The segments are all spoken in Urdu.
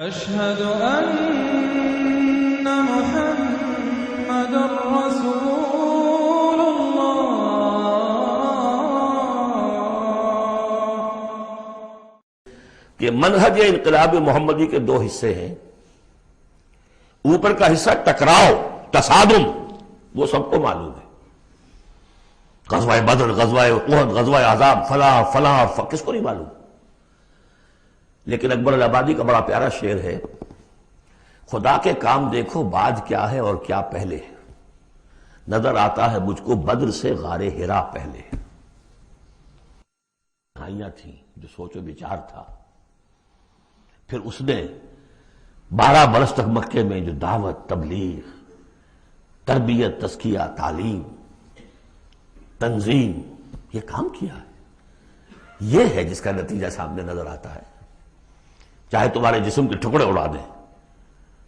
أشهد أن محمد رسول الله۔ کہ منہج انقلاب محمدی کے دو حصے ہیں۔ اوپر کا حصہ ٹکراؤ، تصادم، وہ سب کو معلوم ہے، غزوہ بدر، غزوہ احد، غزوہ احزاب، فلاں فلاں کس کو نہیں معلوم؟ لیکن اکبر الآبادی کا بڑا پیارا شعر ہے، خدا کے کام دیکھو بعد کیا ہے اور کیا پہلے، نظر آتا ہے مجھ کو بدر سے غار حرا پہلے۔ کہانیاں تھیں جو سوچ و بچار تھا، پھر اس نے 12 برس تک مکے میں جو دعوت، تبلیغ، تربیت، تزکیہ، تعلیم، تنظیم، یہ کام کیا ہے۔ یہ ہے جس کا نتیجہ سامنے نظر آتا ہے۔ چاہے تمہارے جسم کے ٹکڑے اڑا دیں،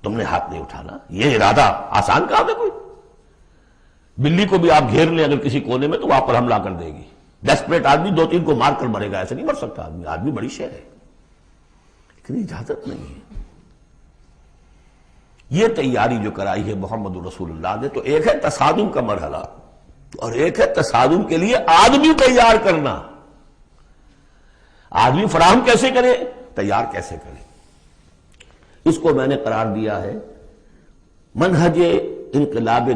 تم نے ہاتھ نہیں اٹھانا۔ یہ ارادہ آسان کام ہے کوئی؟ بلی کو بھی آپ گھیر لیں اگر کسی کونے میں تو وہ آپ پر حملہ کر دے گی۔ ڈیسپریٹ آدمی 2-3 کو مار کر مرے گا، ایسے نہیں مر سکتا آدمی۔ آدمی بڑی شے ہے، لیکن اجازت نہیں ہے۔ یہ تیاری جو کرائی ہے محمد رسول اللہ نے، تو ایک ہے تصادم کا مرحلہ اور ایک ہے تصادم کے لیے آدمی تیار کرنا۔ آدمی فراہم کیسے کرے، تیار کیسے کرے، اس کو میں نے قرار دیا ہے منہج انقلاب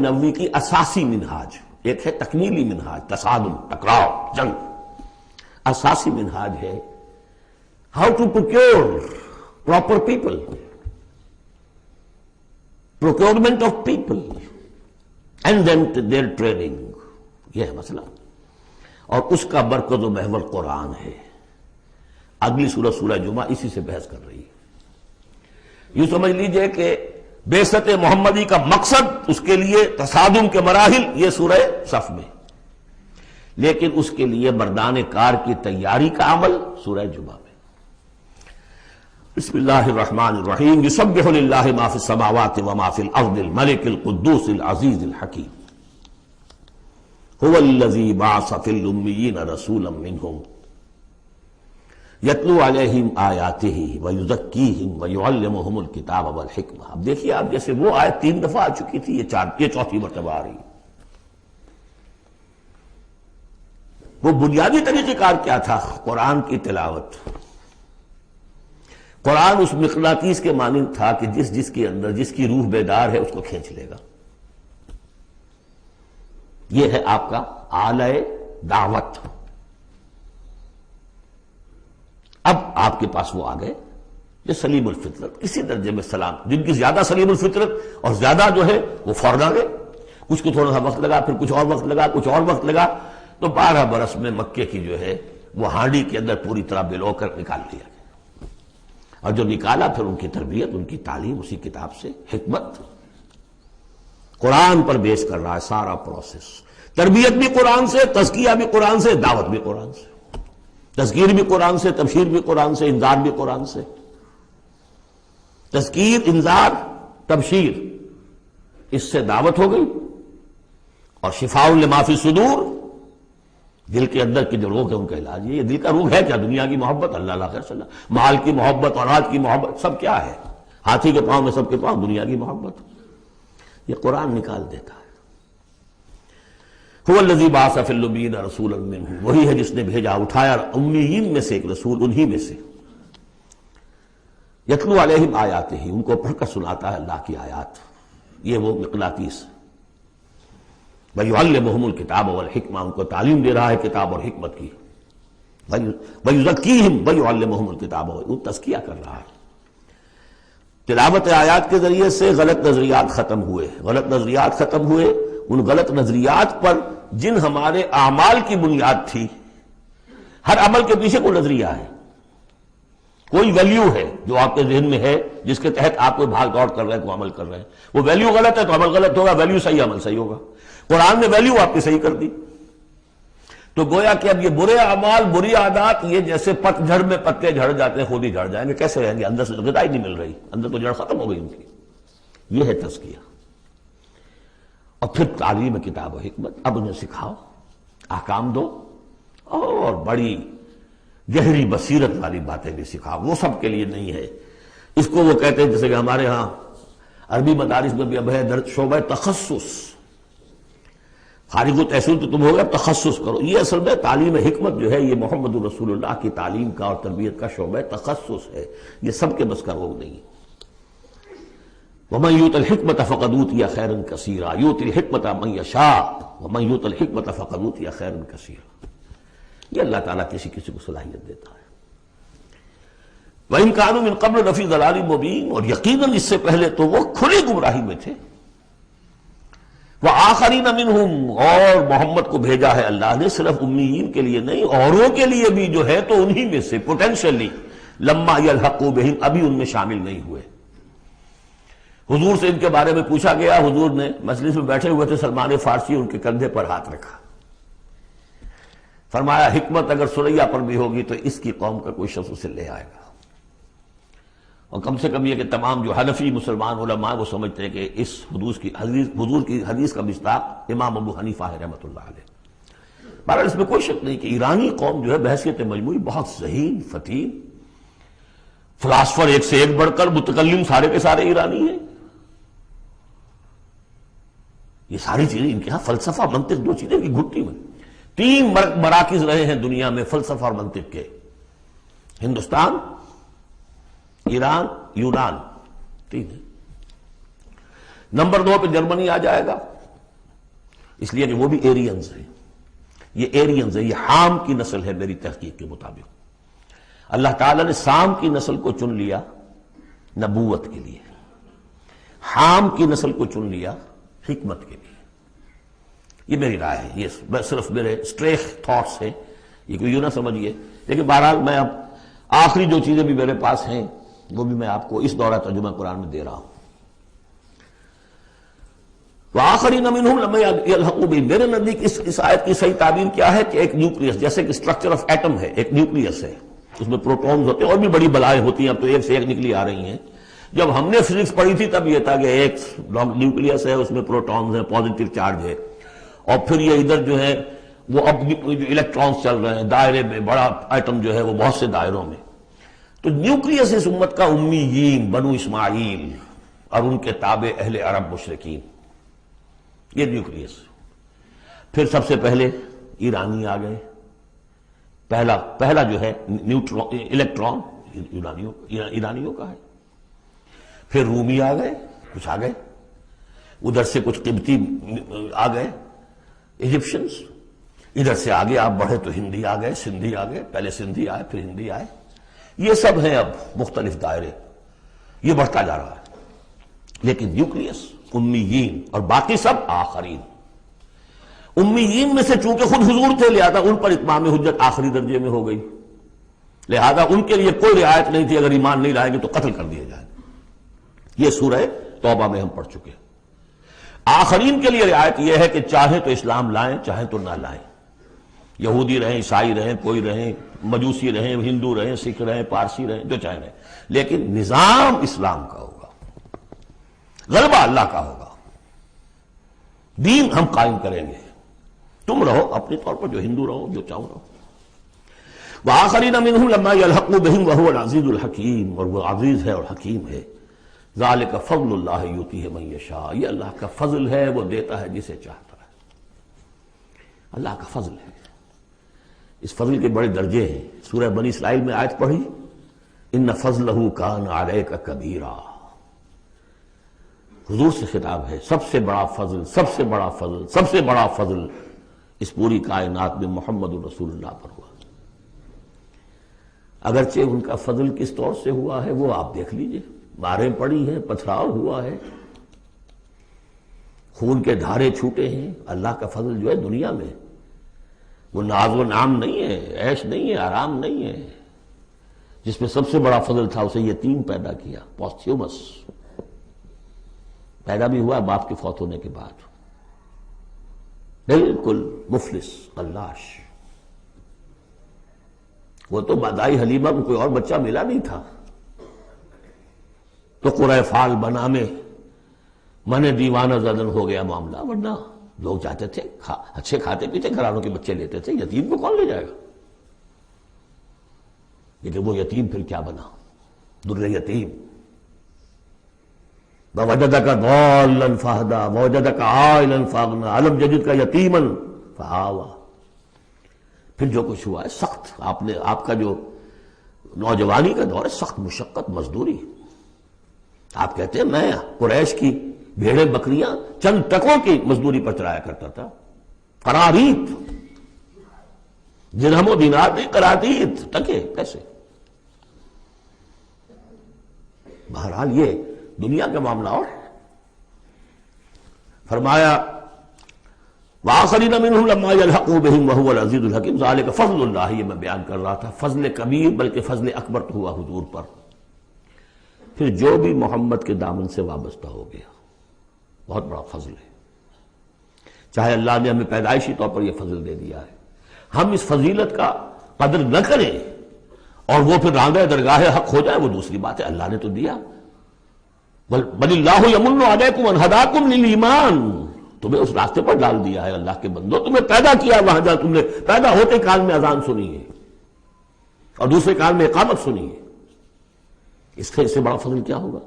نبوی کی اساسی منہاج۔ ایک ہے تکمیلی منہاج، تصادم، ٹکراؤ، جنگ۔ اساسی منہاج ہے how to procure proper people, procurement of people and then their training. یہ ہے مسئلہ، اور اس کا مرکز و محور قرآن ہے۔ اگلی سورہ، سورہ جمعہ، اسی سے بحث کر رہی ہے۔ یوں سمجھ لیجئے کہ بعثت محمدی کا مقصد، اس کے لیے تصادم کے مراحل، یہ سورہ صف میں، لیکن اس کے لیے مردان کار کی تیاری کا عمل سورہ جمعہ میں۔ بسم اللہ الرحمن الرحیم، یسبح للہ ما فی السماوات وما فی الارض الملک القدوس العزیز الحکیم، هو الذی بعث فی الامیین رسولا منہم یتلو علیہم آیاتہ ویزکیہم ویعلمہم الکتاب والحکمہ۔ اب دیکھیے آپ، جیسے وہ آیت 3 دفعہ آ چکی تھی، یہ چوتھی مرتبہ آ رہی ہے۔ وہ بنیادی طریقہ کار کیا تھا؟ قرآن کی تلاوت۔ قرآن اس مقناطیس کے مانند تھا کہ جس کے اندر جس کی روح بیدار ہے اس کو کھینچ لے گا۔ یہ ہے آپ کا آلہ دعوت۔ اب آپ کے پاس وہ آ گئے جو سلیم الفطرت، کسی درجے میں سلام، جن کی زیادہ سلیم الفطرت اور زیادہ جو ہے وہ فوراً آ گئے۔ کچھ کو تھوڑا سا وقت لگا، پھر کچھ اور وقت لگا، کچھ اور وقت لگا، تو 12 برس میں مکے کی جو ہے وہ ہانڈی کے اندر پوری طرح بلو کر نکال لیا گیا۔ اور جو نکالا پھر ان کی تربیت، ان کی تعلیم اسی کتاب سے، حکمت قرآن پر بیس کر رہا ہے سارا پروسیس۔ تربیت بھی قرآن سے، تزکیہ بھی قرآن سے، دعوت بھی قرآن سے، تذکیر بھی قرآن سے، تبشیر بھی قرآن سے، انذار بھی قرآن سے۔ تذکیر، انذار، تبشیر، اس سے دعوت ہو گئی، اور شفاء لما فی الصدور، دل کے اندر کی جو روگ ہے ان کا علاج۔ یہ دل کا روگ ہے کیا؟ دنیا کی محبت، اللہ خیر صلی اللہ، مال کی محبت، اولاد کی محبت، سب کیا ہے؟ ہاتھی کے پاؤں میں سب کے پاؤں دنیا کی محبت۔ یہ قرآن نکال دیتا ہے۔ هو الذی بعث فی الامیین رسولا منہم، وہی ہے جس نے بھیجا، اٹھایا امیین میں سے ایک رسول، انہی میں سے۔ یتلو علیہم آیاتہ، ان کو پڑھ کر سناتا ہے اللہ کی آیات۔ یہ وہ مقناطیس۔ وَيُعَلِّمُهُمُ الْكِتَابَ وَالْحِکْمَةَ، ان کو تعلیم دے رہا ہے کتاب اور حکمت کی۔ وَيُزَكِّيهِمْ وَيُعَلِّمُهُمُ الْكِتَابَ، وہ تزکیہ کر رہا ہے۔ تلاوت آیات کے ذریعے سے غلط نظریات ختم ہوئے، غلط نظریات ختم ہوئے۔ ان غلط نظریات پر جن ہمارے اعمال کی بنیاد تھی، ہر عمل کے پیچھے کوئی نظریہ ہے، کوئی ویلیو ہے جو آپ کے ذہن میں ہے، جس کے تحت آپ کوئی بھاگ دوڑ کر رہے ہیں، کوئی عمل کر رہے ہیں۔ وہ ویلیو غلط ہے تو عمل غلط ہوگا، ویلیو صحیح عمل صحیح ہوگا۔ قرآن نے ویلیو آپ کی صحیح کر دی، تو گویا کہ اب یہ برے اعمال، بری عادات، یہ جیسے پت جھڑ میں پتے جھڑ جاتے ہیں، خود ہی جھڑ جائیں گے، کیسے رہیں گے؟ اندر سے تو غذا ہی نہیں مل رہی، اندر تو جڑ ختم ہو گئی ان کی۔ یہ ہے تزکیہ۔ اور پھر تعلیم کتاب و حکمت، اب انہیں سکھاؤ، احکام دو، اور بڑی گہری بصیرت والی باتیں بھی سکھا، وہ سب کے لیے نہیں ہے۔ اس کو وہ کہتے ہیں جیسے کہ ہمارے ہاں عربی مدارس میں بھی اب ہے شعبہ تخصص، خارج التحصیل تو تم ہو گئے، اب تخصص کرو۔ یہ اصل میں تعلیم حکمت جو ہے یہ محمد رسول اللہ کی تعلیم کا اور تربیت کا شعبہ تخصص ہے، یہ سب کے بس کا روگ نہیں۔ وَمَن يُؤْتَ الْحِكْمَةَ فَقَدْ أُوتِيَ خَيْرًا كَثِيرًا يُؤْتِي الْحِكْمَةَ مَن يَشَاءُ وَمَن يُؤْتَ الْحِكْمَةَ فَقَدْ أُوتِيَ خَيْرًا كَثِيرًا۔ یہ اللہ تعالیٰ کسی کسی کو صلاحیت دیتا ہے۔ وَإِن كَانُوا مِن قَبْلُ لَفِي ضَلَالٍ مُبِينٍ، اور یقیناً اس سے پہلے تو وہ کھلی گمراہی میں تھے۔ وَآخَرِينَ مِنْهُمْ، اور محمد کو بھیجا ہے اللہ نے صرف امیین کے لیے نہیں، اوروں کے لیے بھی جو ہے تو انہی میں سے پوٹینشلی لما يلحقوا بهم، ابھی ان میں شامل نہیں ہوئے۔ حضور سے ان کے بارے میں پوچھا گیا، حضور نے مجلس میں بیٹھے ہوئے تھے، سلمان فارسی ان کے کندھے پر ہاتھ رکھا، فرمایا حکمت اگر سریا پر بھی ہوگی تو اس کی قوم کا کوئی شخص اسے لے آئے گا۔ اور کم سے کم یہ کہ تمام جو حنفی مسلمان علماء وہ سمجھتے ہیں کہ اس حضور کی حدیث کا مصداق امام ابو حنیفہ ہے رحمۃ اللہ علیہ۔ بہرحال اس میں کوئی شک نہیں کہ ایرانی قوم جو ہے بحیثیت مجموعی بہت ذہین فتین، فلاسفر ایک سے ایک بڑھ کر، متکلم سارے کے سارے ایرانی ہیں۔ یہ ساری چیزیں ان کے ہاں فلسفہ منطق دو چیزیں کی گھٹی میں، 3 مراکز رہے ہیں دنیا میں فلسفہ اور منطق کے، ہندوستان، ایران، یونان، 3 ہے۔ نمبر 2 پہ جرمنی آ جائے گا، اس لیے کہ وہ بھی ایرینز ہیں، یہ ایرینز ہیں، یہ حام کی نسل ہے میری تحقیق کے مطابق۔ اللہ تعالیٰ نے سام کی نسل کو چن لیا نبوت کے لیے، حام کی نسل کو چن لیا حکمت کے لیے۔ یہ میری رائے ہے، یہ صرف میرے اسٹریک تھاٹس ہیں، یہ کوئی یوں نہ سمجھیے، لیکن بہرحال میں اب آخری جو چیزیں بھی میرے پاس ہیں وہ بھی میں آپ کو اس دورہ ترجمہ قرآن میں دے رہا ہوں۔ وَآخَرِينَ مِنْهُمْ لَمَّا يَلْحَقُوا بِهِمْ، میرے نزدیک اس آیت کی صحیح تعبیر کیا ہے کہ ایک نیوکلیس، جیسے کہ اسٹرکچر آف ایٹم ہے، ایک نیوکلیس ہے، اس میں پروٹونز ہوتے ہیں، اور بھی بڑی بلائیں ہوتی ہیں، اب تو ایک سے ایک نکلی آ رہی ہیں۔ جب ہم نے فزکس پڑھی تھی تب یہ تھا کہ ایک نیوکلیس ہے، اس میں پروٹونز ہیں، پازیٹیو چارج ہے، اور پھر یہ ادھر جو ہے وہ اب جو الیکٹرانز چل رہے ہیں دائرے میں، بڑا ایٹم جو ہے وہ بہت سے دائروں میں۔ تو نیوکلیس اس امت کا امیین، بنو اسماعیل اور ان کے تابع اہل عرب مشرکین، یہ نیوکلیس۔ پھر سب سے پہلے ایرانی آ گئے، پہلا جو ہے الیکٹران ایرانیوں کا ہے۔ پھر رومی آ گئے، کچھ آ گئے، ادھر سے کچھ قبطی آ گئے ایجپشنز، ادھر سے آگے آپ بڑھے تو ہندی آ گئے، سندھی آ گئے، پہلے سندھی آئے پھر ہندی آئے، یہ سب ہیں اب مختلف دائرے، یہ بڑھتا جا رہا ہے۔ لیکن نیوکلیس امیین اور باقی سب آخرین۔ امیین میں سے چونکہ خود حضور تھے لہذا ان پر اتمام حجت آخری درجے میں ہو گئی، لہذا ان کے لیے کوئی رعایت نہیں تھی، اگر ایمان نہیں لائیں گے تو قتل کر دیے جائیں۔ یہ سورہ توبہ میں ہم پڑھ چکے ہیں۔ آخرین کے لیے رعایت یہ ہے کہ چاہیں تو اسلام لائیں چاہیں تو نہ لائیں، یہودی رہیں، عیسائی رہیں، کوئی رہیں، مجوسی رہیں، ہندو رہیں، سکھ رہیں، پارسی رہیں، جو چاہیں رہیں، لیکن نظام اسلام کا ہوگا، غلبہ اللہ کا ہوگا، دین ہم قائم کریں گے، تم رہو اپنے طور پر جو ہندو رہو، جو چاہو رہو۔ وآخرین منہم لما یلحقوا بہم وہو العزیز الحکیم، اور وہ عزیز ہے اور حکیم ہے۔ ذالک فضل اللہ یؤتیہ من یشاء، یہ اللہ کا فضل ہے، وہ دیتا ہے جسے چاہتا ہے، اللہ کا فضل ہے۔ اس فضل کے بڑے درجے ہیں، سورہ بنی اسرائیل میں آیت پڑھی، ان فضلہ کان علیک کبیرا، حضور سے خطاب ہے، سب سے بڑا فضل، سب سے بڑا فضل، سب سے بڑا فضل اس پوری کائنات میں محمد رسول اللہ پر ہوا۔ اگرچہ ان کا فضل کس طور سے ہوا ہے وہ آپ دیکھ لیجئے، ماریں پڑی ہیں، پتھراؤ ہوا ہے، خون کے دھارے چھوٹے ہیں۔ اللہ کا فضل جو ہے دنیا میں وہ ناز و نام نہیں ہے، عیش نہیں ہے، آرام نہیں ہے۔ جس میں سب سے بڑا فضل تھا اسے یتیم پیدا کیا، پوستھیومس، پیدا بھی ہوا باپ کے فوت ہونے کے بعد، بالکل مفلس قلاش۔ وہ تو مادائی حلیمہ کو کوئی اور بچہ ملا نہیں تھا تو قرۂ فال بنا میں من دیوانہ زدن ہو گیا معاملہ، ورنہ لوگ جاتے تھے، اچھے کھاتے پیتے گھرانوں کے بچے لیتے تھے، یتیم کو کون لے جائے گا؟ لیکن وہ یتیم پھر کیا بنا؟ در یتیم. ووجدک ضالا فہدی ووجدک عائلا فاغنی الم یجدک یتیما فآوی. پھر جو کچھ ہوا ہے سخت، آپ کا جو نوجوانی کا دور ہے سخت مشقت مزدوری. آپ کہتے ہیں میں قریش کی بھیڑیں بکریاں چند ٹکوں کی مزدوری پر چلایا کرتا تھا. قرارید، درہم و دینار نہیں، قرارید ٹکے کیسے؟ بہرحال یہ دنیا کا معاملہ اور ہے. فرمایا وَآخَرِينَ مِنْهُمْ لَمَّا يَلْحَقُوا بِهِمْ وَهُوَ الْعَزِيزُ الْحَكِيمُ ذَلِكَ فضل اللہ. یہ میں بیان کر رہا تھا فضل کبیر بلکہ فضل اکبر تو ہوا حضور پر. پھر جو بھی محمد کے دامن سے وابستہ ہو گیا بہت بڑا فضل ہے. چاہے اللہ نے ہمیں پیدائشی طور پر یہ فضل دے دیا ہے، ہم اس فضیلت کا قدر نہ کریں اور وہ پھر رانگہ درگاہ حق ہو جائے وہ دوسری بات ہے. اللہ نے تو دیا. بل اللہ یمن علیکم ان ہداکم للایمان، تمہیں اس راستے پر ڈال دیا ہے اللہ کے بندو، تمہیں پیدا کیا وہاں جہاں تم نے پیدا ہوتے کال میں اذان سنی ہے اور دوسرے کال میں اقامت سنی ہے. اس سے بڑا فضل کیا ہوگا؟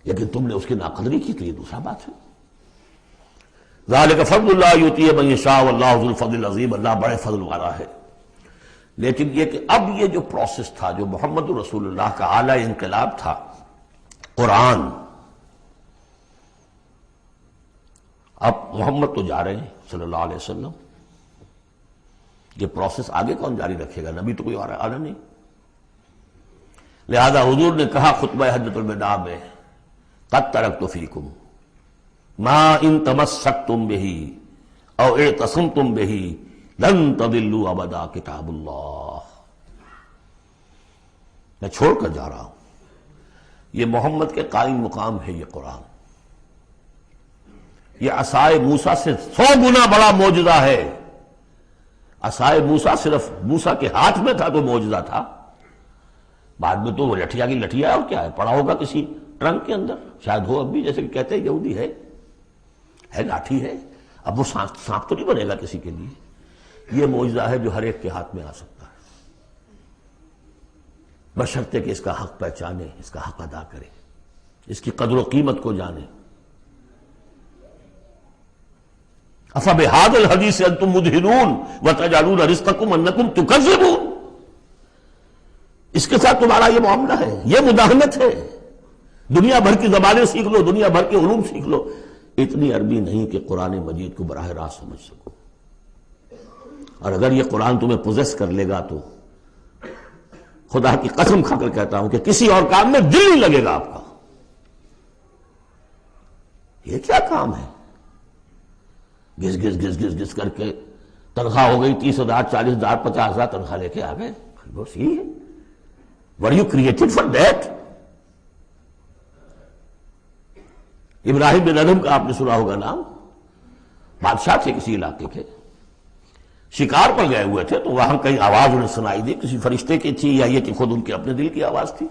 لیکن تم نے اس کی ناقدری کی تو یہ دوسرا بات ہے. ذالک فضل اللہ یؤتیہ من یشاء واللہ ذو الفضل العظیم. اللہ بڑے فضل والا ہے. لیکن یہ کہ اب یہ جو پروسیس تھا، جو محمد رسول اللہ کا اعلی انقلاب تھا، قرآن، اب محمد تو جا رہے ہیں صلی اللہ علیہ وسلم، یہ پروسیس آگے کون جاری رکھے گا؟ نبی تو کوئی آنا نہیں. لہذا حضور نے کہا خطبہ حجۃ الوداع میں قد ترکت فیکم ما ان تمسکتم بہ او اعتصمتم بہ لن تضلوا ابدا کتاب اللہ. میں چھوڑ کر جا رہا ہوں. یہ محمد کے قائم مقام ہے یہ قرآن. یہ عصائے موسیٰ سے 100 گنا بڑا معجزہ ہے. عصائے موسیٰ صرف موسیٰ کے ہاتھ میں تھا تو معجزہ تھا، بعد میں تو وہ لٹھیا کی لٹھیا ہے. اور کیا ہے؟ پڑا ہوگا کسی ٹرنک کے اندر شاید ہو اب بھی، جیسے کہ کہتے ہیں یہودی ہے لاٹھی ہے. اب وہ سانپ تو نہیں بنے گا کسی کے لیے. یہ معجزہ ہے جو ہر ایک کے ہاتھ میں آ سکتا ہے، بشرطے کہ اس کا حق پہچانے، اس کا حق ادا کرے، اس کی قدر و قیمت کو جانے. افبہذا الحدیث انتم مدہنون وتجعلون رزقکم انکم تکذبون. اس کے ساتھ تمہارا یہ معاملہ ہے، یہ مداہنت ہے. دنیا بھر کی زبانیں سیکھ لو، دنیا بھر کے علوم سیکھ لو، اتنی عربی نہیں کہ قرآن مجید کو براہ راست سمجھ سکو. اور اگر یہ قرآن تمہیں پوزیس کر لے گا تو خدا کی قسم کھا کر کہتا ہوں کہ کسی اور کام میں دل نہیں لگے گا آپ کا. یہ کیا کام ہے؟ گھس گھس گھس گھس گھس کر کے تنخواہ ہو گئی 30,000 40,000 50,000 تنخواہ لے کے آ گئے. بس یہی ہے. Were you created for that? ابراہیم بن ادم کا آپ نے سنا ہوگا نام. بادشاہ تھے کسی علاقے کے، شکار پر گئے ہوئے تھے تو وہاں کہیں آواز انہیں سنائی دی، کسی فرشتے کی تھی یا یہ کہ خود ان کے اپنے دل کی آواز تھی.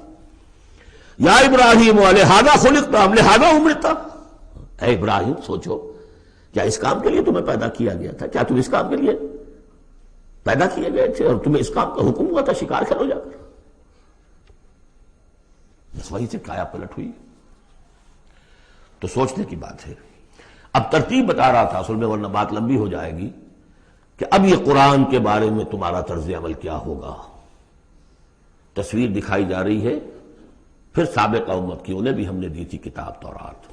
یا ابراہیم لہذا خلقت ام لہذا امرت. اے ابراہیم سوچو، کیا اس کام کے لیے تمہیں پیدا کیا گیا تھا؟ کیا تم اس کام کے لیے پیدا کیے گئے تھے اور تمہیں اس کام کا حکم ہوا تھا شکار کھیلو جا کر؟ بس وہی سے کایا پلٹ ہوئی. تو سوچنے کی بات ہے. اب ترتیب بتا رہا تھا اصل میں، ورنہ بات لمبی ہو جائے گی، کہ اب یہ قرآن کے بارے میں تمہارا طرز عمل کیا ہوگا. تصویر دکھائی جا رہی ہے پھر سابقہ امت کی، انہیں بھی ہم نے دی تھی کتاب تورات.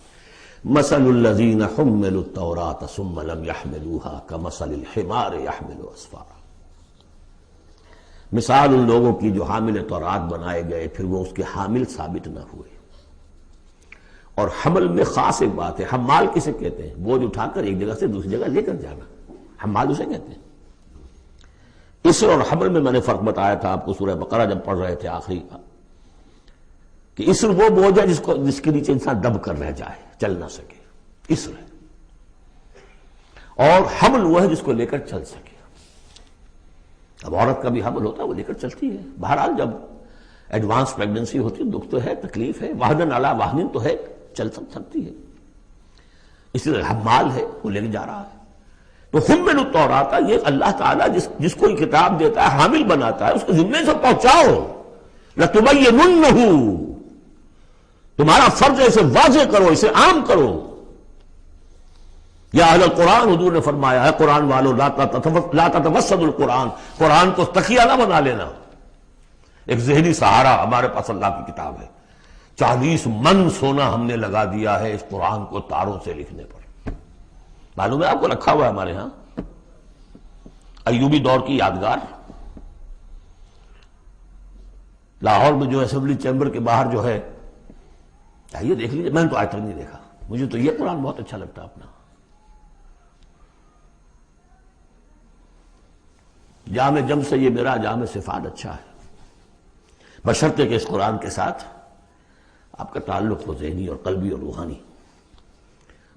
مثل الذین حملوا التوراۃ ثم لم يحملوها كمثل الحمار يحمل اسفارا. مثال ان لوگوں کی جو حامل تورات بنائے گئے پھر وہ اس کے حامل ثابت نہ ہوئے. اور حمل میں خاص ایک بات ہے. حمال کسے کہتے ہیں؟ بوجھ اٹھا کر ایک جگہ سے دوسری جگہ لے کر جانا، حمال اسے کہتے ہیں. اسر اور حمل میں نے فرق بتایا تھا آپ کو سورہ بقرہ جب پڑھ رہے تھے آخری کا، کہ اسر وہ بوجھ ہے جس کے نیچے انسان دب کر رہ جائے، چل نہ سکے، اسر ہے. اور حمل وہ ہے جس کو لے کر چل سکے. اب عورت کا بھی حمل ہوتا ہے، وہ لے کر چلتی ہے. بہرحال جب ایڈوانس پریگننسی ہوتی ہے، دکھ تو ہے، تکلیف ہے، واہنن علی واہنن تو ہے، چل سکتی ہے. اسی طرح حمال ہے، وہ لے کے جا رہا ہے. تو تو حملوا التوراۃ، یہ اللہ تعالیٰ جس کو یہ کتاب دیتا ہے، حامل بناتا ہے، اس کے ذمے سے پہنچاؤ. لتبیننہ، تمہارا فرض ہے اسے واضح کرو، اسے عام کرو. یا اہل القرآن، حضور نے فرمایا ہے قرآن والو لا تتوسدوا القرآن، قرآن کو تکیہ نہ بنا لینا. ایک ذہنی سہارا ہمارے پاس اللہ کی کتاب ہے. 40 من سونا ہم نے لگا دیا ہے اس قرآن کو تاروں سے لکھنے پر. معلوم ہے آپ کو، رکھا ہوا ہے ہمارے ہاں. ایوبی دور کی یادگار، لاہور میں جو اسمبلی چیمبر کے باہر جو ہے، یہ دیکھ لیجیے. میں نے تو آج تک نہیں دیکھا. مجھے تو یہ قرآن بہت اچھا لگتا ہے اپنا. جامع جم سے یہ میرا جامع صفات اچھا ہے، بشرطے کہ اس قرآن کے ساتھ آپ کا تعلق ہو ثینی اور قلبی اور روحانی.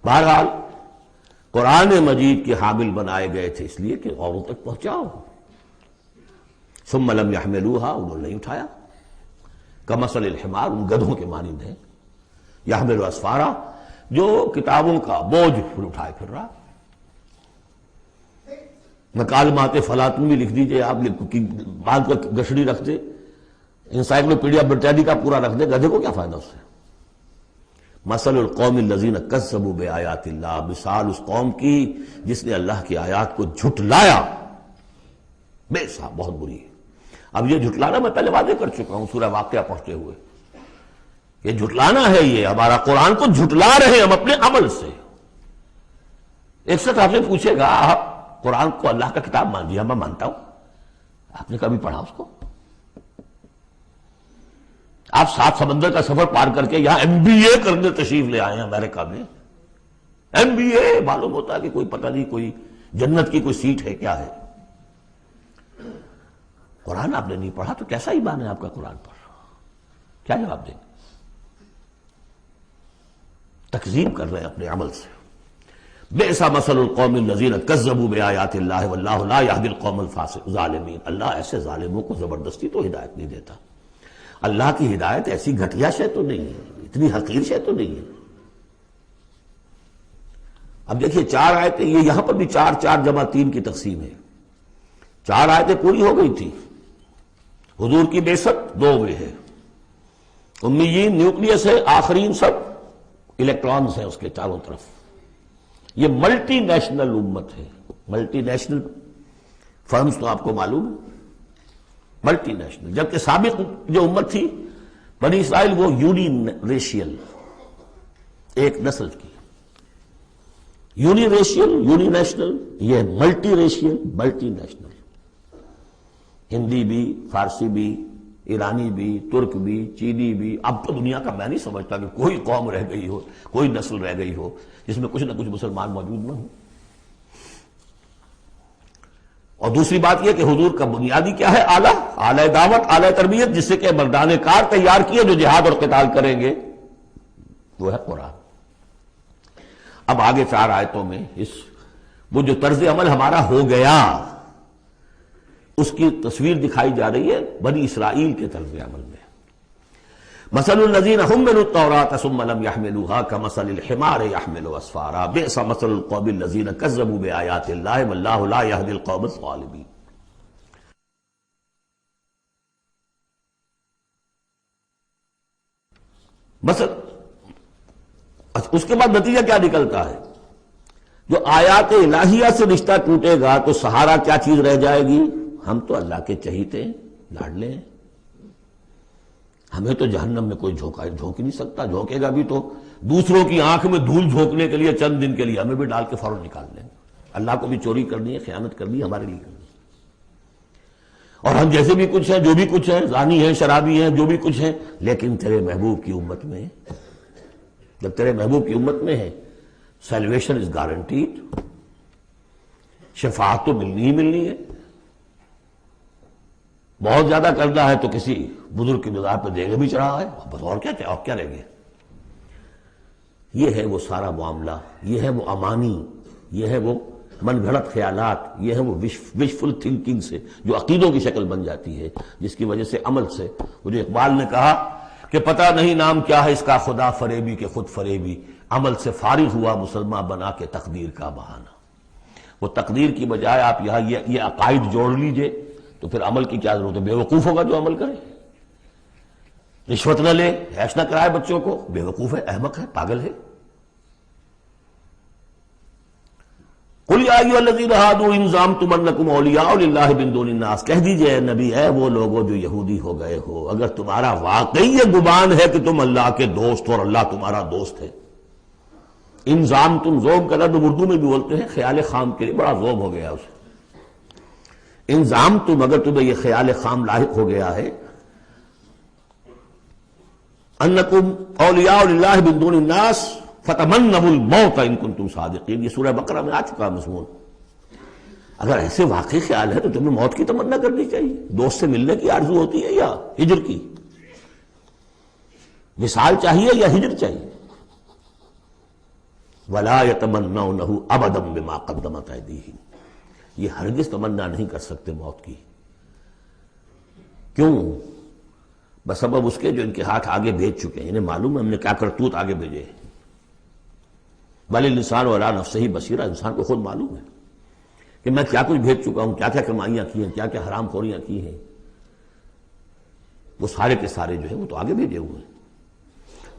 بہرحال قرآن مجید کے حامل بنائے گئے تھے اس لیے کہ اوروں تک پہنچاؤ. ثم لم يحملوها، انہوں نے نہیں اٹھایا. کمثل الحمار، ان گدھوں کے مانند ہیں. یحمل اسفارا، جو کتابوں کا بوجھ پھر اٹھائے پھر رہا. مکالمات فلاطن بھی لکھ دیجئے آپ، باندھ کر گشڑی رکھ دے، انسائکلوپیڈیا برٹانیکا پورا رکھ دے، گدھے کو کیا فائدہ اس سے. مثل القوم الذین کذبوا بآیات اللہ، مثال اس قوم کی جس نے اللہ کی آیات کو جھٹلایا. بے صاحب بہت بری ہے. اب یہ جھٹلانا میں پہلے واضح کر چکا ہوں سورہ واقعہ پڑھتے ہوئے. یہ جھٹلانا ہے، یہ ہمارا قرآن کو جھٹلا رہے ہیں ہم اپنے عمل سے. ایک شخص آپ سے پوچھے گا آپ قرآن کو اللہ کا کتاب مان لیا؟ میں مانتا ہوں. آپ نے کبھی پڑھا اس کو؟ آپ 7 سمندر کا سفر پار کر کے یہاں MBA کرنے تشریف لے آئے ہیں امریکہ میں. MBA معلوم ہوتا ہے کہ کوئی پتہ نہیں، کوئی جنت کی کوئی سیٹ ہے کیا ہے. قرآن آپ نے نہیں پڑھا تو کیسا ایمان ہے آپ کا قرآن پر؟ کیا جواب دیں گے؟ تکذیب کر رہے ہیں اپنے عمل سے. بئس مثل القوم الذین کذبوا بآیات اللہ واللہ لا یہدی القوم الظالمین. اللہ ایسے ظالموں کو زبردستی تو ہدایت نہیں دیتا. اللہ کی ہدایت ایسی گھٹیا شے تو نہیں ہے، اتنی حقیر شے تو نہیں ہے. اب دیکھیے 4 آیتیں، یہ یہاں پر بھی 4 4 جمع 3 کی تقسیم ہے. 4 آیتیں پوری ہو گئی تھی. حضور کی بعثت 2 میں ہے. امیین نیوکلیس ہے، آخرین سب الیکٹرانز ہیں اس کے چاروں طرف. یہ ملٹی نیشنل امت ہے. ملٹی نیشنل فرمز تو آپ کو معلوم ہے، ملٹی نیشنل. جبکہ سابق جو امت تھی بنی اسرائیل، وہ یونی ریشیل، ایک نسل کی. یونی ریشیل، یونی نیشنل، یہ multi racial, multi national. Hindi بھی، فارسی بھی، ایرانی بھی، ترک بھی، چینی بھی. اب تو دنیا کا میں نہیں سمجھتا کہ کوئی قوم رہ گئی ہو، کوئی نسل رہ گئی ہو جس میں کچھ نہ کچھ مسلمان موجود نہ ہوں. اور دوسری بات یہ کہ حضور کا بنیادی کیا ہے؟ اعلی دعوت، اعلی تربیت، جس سے کہ مردان کار تیار کیے جو جہاد اور قتال کریں گے، وہ ہے قرآن. اب آگے 4 آیتوں میں وہ جو طرز عمل ہمارا ہو گیا اس کی تصویر دکھائی جا رہی ہے بنی اسرائیل کے طرز عمل میں. مثل الذین حملوا التوراۃ ثم لم يحملوها كمثل الحمار يحمل اسفارا بئس مثل القوم الذین كذبوا بآیات اللہ واللہ لا يهدی القوم الظالمین. اس کے بعد نتیجہ کیا نکلتا ہے؟ جو آیات الہیہ سے رشتہ ٹوٹے گا تو سہارا کیا چیز رہ جائے گی؟ ہم تو اللہ کے چہیتے ہیں، لاڈلے ہیں. ہمیں تو جہنم میں کوئی جھونک ہی نہیں سکتا. جھونکے گا بھی تو دوسروں کی آنکھ میں دھول جھونکنے کے لیے چند دن کے لیے، ہمیں بھی ڈال کے فوراً نکال لیں. اللہ کو بھی چوری کرنی ہے، خیانت کرنی ہے، ہمارے لیے کرنی ہے. اور ہم جیسے بھی کچھ ہیں، جو بھی کچھ ہیں، زانی ہیں، شرابی ہیں، جو بھی کچھ ہیں، لیکن تیرے محبوب کی امت میں، جب تیرے محبوب کی امت میں ہے، سیلویشن از گارنٹیڈ. شفاعت تو ملنی ہی ملنی ہے. بہت زیادہ کرنا ہے تو کسی بزرگ کی مزار پہ دیگے بھی چڑھا ہے، بس اور کیا رہ گئے. یہ ہے وہ سارا معاملہ، یہ ہے وہ امانی، یہ ہے وہ من گھڑت خیالات، یہ ہے وہ وشفل تھنکنگ سے جو عقیدوں کی شکل بن جاتی ہے، جس کی وجہ سے عمل سے. وہ جو اقبال نے کہا کہ پتہ نہیں نام کیا ہے اس کا، خدا فریبی کہ خود فریبی، عمل سے فارغ ہوا مسلمان بنا کے تقدیر کا بہانہ. وہ تقدیر کی بجائے آپ یہاں یہ عقائد جوڑ لیجئے تو پھر عمل کی کیا ضرورت ہے؟ بے وقوف ہوگا جو عمل کرے، رشوت نہ لے، عیش نہ کرائے بچوں کو، بے وقوف ہے، احمق ہے، پاگل ہے۔ قل یا ایھا الذین ھادوا ان زعمتم انکم اولیاء للہ من دون الناس، کہہ دیجئے اے نبی، اے وہ لوگوں جو یہودی ہو گئے ہو، اگر تمہارا واقعی یہ گمان ہے کہ تم اللہ کے دوست ہو اور اللہ تمہارا دوست ہے۔ ان زعمتم، زوم کا لفظ اردو میں بھی بولتے ہیں خیال خام کے لیے، بڑا زوم ہو گیا اسے۔ ان زعمتم، اگر تمہیں یہ خیال خام لاحق ہو گیا ہے، انکم اولیاء للہ من دون الناس فتمنوا الموت ان کنتم صادقین، یہ سورہ بقرہ میں آ چکا مضمون۔ اگر ایسے واقعی خیال ہے تو تمہیں موت کی تمنا کرنی چاہیے۔ دوست سے ملنے کی آرزو ہوتی ہے یا ہجر کی؟ وصال چاہیے یا ہجر چاہیے؟ ولا يتمنونه ابدا بما قدمت ایدیہم، یہ ہرگز تمنا نہیں کر سکتے موت کی۔ کیوں؟ بسبب اس کے جو ان کے ہاتھ آگے بھیج چکے ہیں، انہیں معلوم ہے ہم نے کیا کرتوت آگے بھیجے ہیں۔ بل الانسان علی نفسہ بصیرہ، انسان کو خود معلوم ہے کہ میں کیا کچھ بھیج چکا ہوں، کیا کیا کمائیاں کی ہیں، کیا کیا حرام خوریاں کی ہیں، وہ سارے کے سارے جو ہیں وہ تو آگے بھیجے ہوئے ہیں۔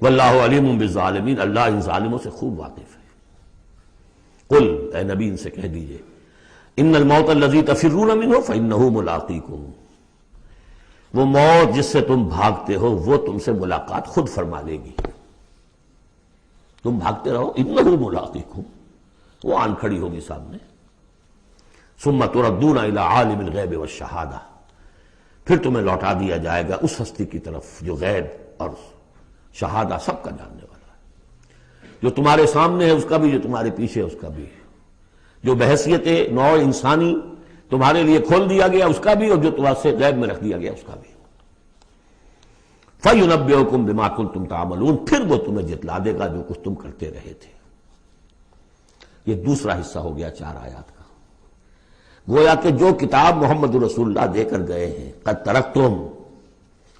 واللہ علیم بالظالمین، اللہ ان ظالموں سے خوب واقف ہے۔ قل، اے نبی ان سے کہہ دیجئے، ان الموت الذی تفرون منہ فانہ ملاقیکم، وہ موت جس سے تم بھاگتے ہو وہ تم سے ملاقات خود فرما لے گی۔ تم بھاگتے رہو، انہ ملاقیکم، وہ آن کھڑی ہوگی سامنے۔ ثم تردون الی عالم الغیب والشہادہ، پھر تمہیں لوٹا دیا جائے گا اس ہستی کی طرف جو غیب اور شہادہ سب کا جاننے والا ہے، جو تمہارے سامنے ہے اس کا بھی، جو تمہارے پیچھے ہے اس کا بھی، جو بحیثیت نوع انسانی تمہارے لیے کھول دیا گیا اس کا بھی، اور جو تمہارے سے غیب میں رکھ دیا گیا اس کا بھی۔ فَيُنَبِّئُكُم بِمَا كُنتُمْ تَعْمَلُونَ، پھر وہ تمہیں جتلا دے گا جو کچھ تم کرتے رہے تھے۔ یہ دوسرا حصہ ہو گیا 4 آیات کا۔ گویا کہ جو کتاب محمد رسول اللہ دے کر گئے ہیں، قد ترکتم،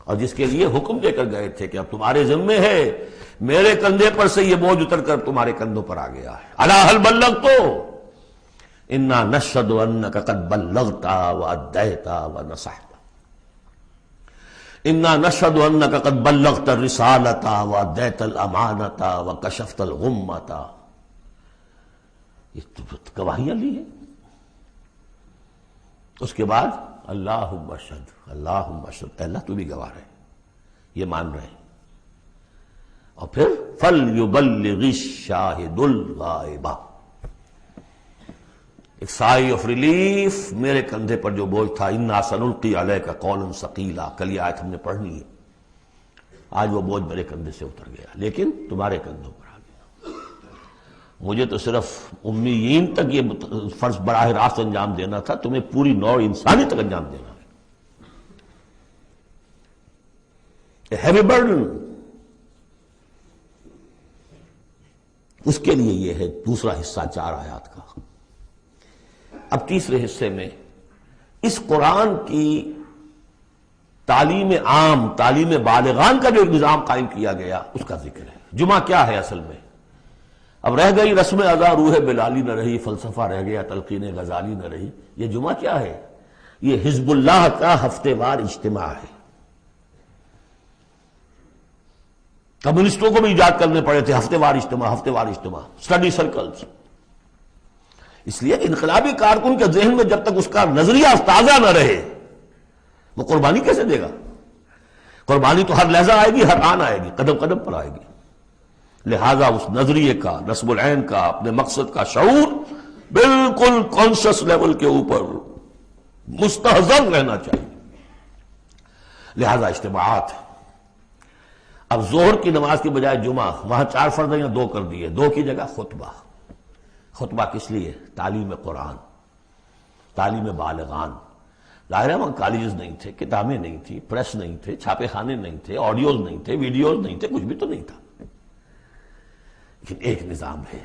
اور جس کے لیے حکم دے کر گئے تھے کہ اب تمہارے ذمے ہے، میرے کندھے پر سے یہ بوجھ اتر کر تمہارے کندھوں پر آ گیا ہے۔ الا هل بلغت، انا نشهد انک قد بلغت وادیت ونصحت، انا نشهد انک قد بلغت الرسالۃ وادیت الامانۃ وکشفت الغمۃ، یہ تو گواہیاں لی ہیں۔ اس کے بعد اللہم اشہد، اللہم اشہد، اللہ تو بھی گواہ ہے، یہ مان رہے ہیں۔ اور پھر فَلْيُبَلِّغِ الشَّاهِدُ الْغَائِبَ، ایک سائی آف ریلیف میرے کندھے پر جو بوجھ تھا، اِنَّا سَنُلْقِي عَلَيْكَ قَوْلًا ثَقِيلًا، کل یہ آیت ہم نے پڑھنی ہے، آج وہ بوجھ میرے کندھے سے اتر گیا لیکن تمہارے کندھوں پر آ گیا۔ مجھے تو صرف امیین تک یہ فرض براہ راست انجام دینا تھا، تمہیں پوری نوع انسانی تک انجام دینا ہے۔ A heavy burden، اس کے لیے یہ ہے دوسرا حصہ 4 آیات کا۔ اب تیسرے حصے میں اس قرآن کی تعلیم عام، تعلیم بالغان کا جو نظام قائم کیا گیا اس کا ذکر ہے۔ جمعہ کیا ہے اصل میں؟ اب رہ گئی رسم ادا، روح بلالی نہ رہی، فلسفہ رہ گیا، تلقین غزالی نہ رہی۔ یہ جمعہ کیا ہے؟ یہ حزب اللہ کا ہفتے وار اجتماع ہے۔ کمیونسٹوں کو بھی ایجاد کرنے پڑے تھے ہفتے وار اجتماع، ہفتے وار اجتماع، اسٹڈی سرکلز۔ اس لیے انقلابی کارکن کے ذہن میں جب تک اس کا نظریہ تازہ نہ رہے وہ قربانی کیسے دے گا؟ قربانی تو ہر لحظہ آئے گی، ہر آن آئے گی، قدم قدم پر آئے گی۔ لہذا اس نظریے کا، نصب العین کا، اپنے مقصد کا شعور بالکل کانشس لیول کے اوپر مستحضر رہنا چاہیے۔ لہذا اجتماعات، اب ظہر کی نماز کی بجائے جمعہ، وہاں 4 فرض یا 2 کر دیے، 2 کی جگہ خطبہ۔ خطبہ کس لیے؟ تعلیم قرآن، تعلیم بالغان۔ ظاہر ہے وہاں کالجز نہیں تھے، کتابیں نہیں تھی، پریس نہیں تھے، چھاپے خانے نہیں تھے، آڈیوز نہیں تھے، ویڈیوز نہیں تھے، کچھ بھی تو نہیں تھا، لیکن ایک نظام ہے۔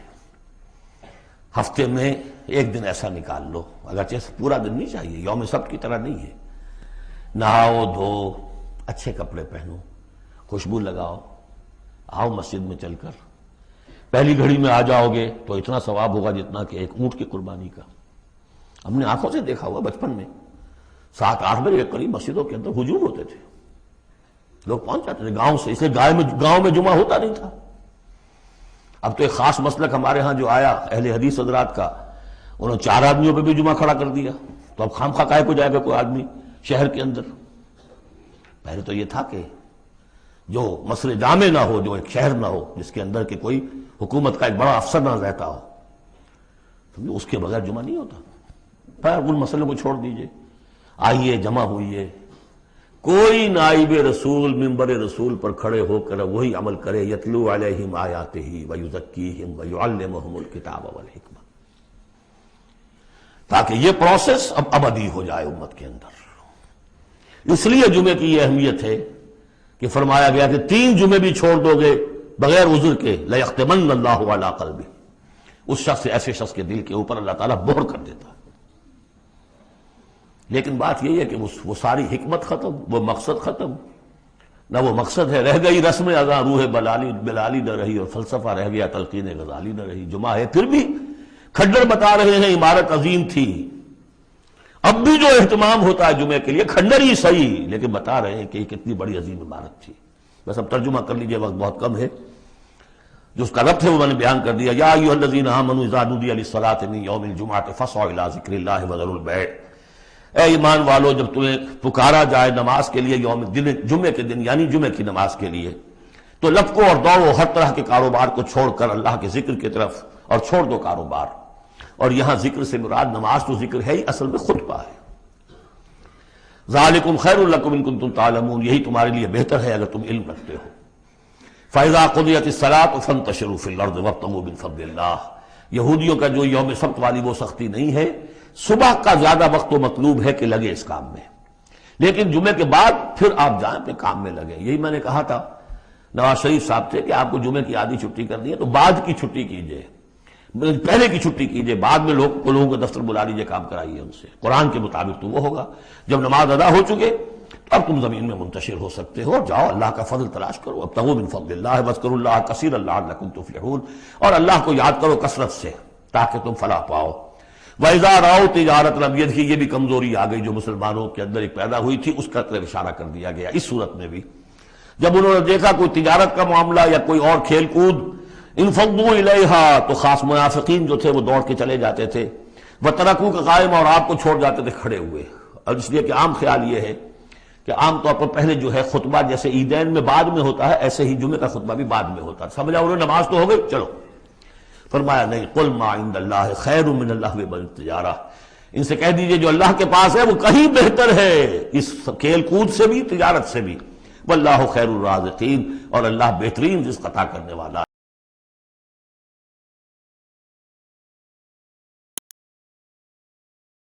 ہفتے میں 1 دن ایسا نکال لو، اگرچہ پورا دن نہیں چاہیے، یوم سبت کی طرح نہیں ہے، نہاؤ دھو، اچھے کپڑے پہنو، خوشبو لگاؤ، آؤ مسجد میں چل کر، پہلی گھڑی میں آ جاؤ گے تو اتنا ثواب ہوگا جتنا کہ ایک اونٹ کی قربانی کا۔ ہم نے آنکھوں سے دیکھا ہوا بچپن میں 7-8 بجے کے قریب مسجدوں کے اندر ہجوم ہوتے تھے، لوگ پہنچ جاتے تھے گاؤں سے، اس لیے گاؤں میں جمعہ ہوتا نہیں تھا۔ اب تو ایک خاص مسلک ہمارے ہاں جو آیا اہل حدیث حضرات کا، انہوں نے 4 آدمیوں پہ بھی جمعہ کھڑا کر دیا، تو اب خام خواہ کاہے کو جائے گا کوئی آدمی شہر کے اندر؟ پہلے تو یہ تھا کہ جو مسئلے جامع نہ ہو، جو ایک شہر نہ ہو جس کے اندر کہ کوئی حکومت کا ایک بڑا افسر نہ رہتا ہو، اس کے بغیر جمعہ نہیں ہوتا۔ پھر ان مسئلوں کو چھوڑ دیجئے، آئیے جمع ہوئیے، کوئی نائب رسول منبر رسول پر کھڑے ہو کر وہی عمل کرے، یتلو علیہم آیاتہ ویزکیہم ویعلمہم الکتاب والحکمہ، تاکہ یہ پروسیس اب ابدی ہو جائے امت کے اندر۔ اس لیے جمعے کی یہ اہمیت ہے کہ فرمایا گیا کہ 3 جمعے بھی چھوڑ دو گے بغیر عذر کے لَيَخْتِمَنَّ اللَّهُ عَلَىٰ قَلْبِهِ، اس شخص ایسے شخص کے دل کے اوپر اللہ تعالیٰ مہر کر دیتا ہے۔ لیکن بات یہ ہے کہ وہ ساری حکمت ختم، وہ مقصد ختم، نہ وہ مقصد ہے، رہ گئی رسم اذاں روح بلالی نہ رہی، اور فلسفہ رہ گیا تلقین غزالی نہ رہی۔ جمعہ ہے پھر بھی کھنڈر بتا رہے ہیں عمارت عظیم تھی، اب بھی جو اہتمام ہوتا ہے جمعے کے لیے کھنڈر ہی صحیح، لیکن بتا رہے ہیں کہ یہ کتنی بڑی عظیم عمارت تھی۔ بس اب ترجمہ کر لیجئے، وقت بہت کم ہے، جو اس کا ربط ہے وہ میں نے بیان کر دیا۔ یا ایھا الذین آمنوا اذا نودی للصلاۃ من یوم الجمعۃ فاسعوا الی ذکر اللہ وذروا البیع، اے ایمان والو جب تمہیں پکارا جائے نماز کے لیے یوم جمعے کے دن، یعنی جمعے کی نماز کے لیے، تو لپکو اور دوڑو ہر طرح کے کاروبار کو چھوڑ کر اللہ کے ذکر کی طرف، اور چھوڑ دو کاروبار۔ اور یہاں ذکر سے مراد نماز تو ذکر ہے ہی، اصل میں خطبہ ہے۔ ذالکم خیر لکم ان کنتم تعلمون، یہی تمہارے لیے بہتر ہے اگر تم علم رکھتے ہو۔ فاذا قضیت الصلاۃ فانتشروا فی الارض وابتغوا من فضل اللہ، یہودیوں کا جو یوم سبت والی وہ سختی نہیں ہے، صبح کا زیادہ وقت تو مطلوب ہے کہ لگے اس کام میں، لیکن جمعے کے بعد پھر آپ جائیں اپنے کام میں لگیں۔ یہی میں نے کہا تھا نواز شریف صاحب سے کہ آپ کو جمعے کی آدھی چھٹی کرنی ہے تو بعد کی چھٹی کیجئے، پہلے کی چھٹی کیجئے، بعد میں لوگوں کو دفتر بلا لیجئے، کام کرائیے ان سے، قرآن کے مطابق تو وہ ہوگا۔ جب نماز ادا ہو چکے اب تم زمین میں منتشر ہو سکتے ہو، جاؤ اللہ کا فضل تلاش کرو، ابتغوا من فضل اللہ واذکروا اللہ کثیرا لعلکم تفلحون، اور اللہ کو یاد کرو کثرت سے تاکہ تم فلاح پاؤ۔ وَإِذَا رَأَوْا تِجَارَةً، اب یہ دیکھیے یہ بھی کمزوری آ گئی جو مسلمانوں کے اندر ایک پیدا ہوئی تھی، اس کا طرف اشارہ کر دیا گیا اس صورت میں بھی۔ جب انہوں نے دیکھا کوئی تجارت کا معاملہ یا کوئی اور کھیل کود، انفضوا الیہا، تو خاص منافقین جو تھے وہ دوڑ کے چلے جاتے تھے، وترکوک قائما، اور آپ کو چھوڑ جاتے تھے کھڑے ہوئے۔ اور اس لیے کہ عام خیال یہ ہے کہ عام طور پر پہلے جو ہے خطبہ جیسے عیدین میں بعد میں ہوتا ہے، ایسے ہی جمعے کا خطبہ بھی بعد میں ہوتا ہے، سمجھا انہوں نے نماز تو ہو گئی چلو۔ فرمایا نہیں، قل ما عند اللہ خیر من اللہو والتجارہ، ان سے کہہ دیجئے جو اللہ کے پاس ہے وہ کہیں بہتر ہے اس کھیل کود سے بھی، تجارت سے بھی۔ واللہ خیر الرازقین، اور اللہ بہترین رزق عطا کرنے والا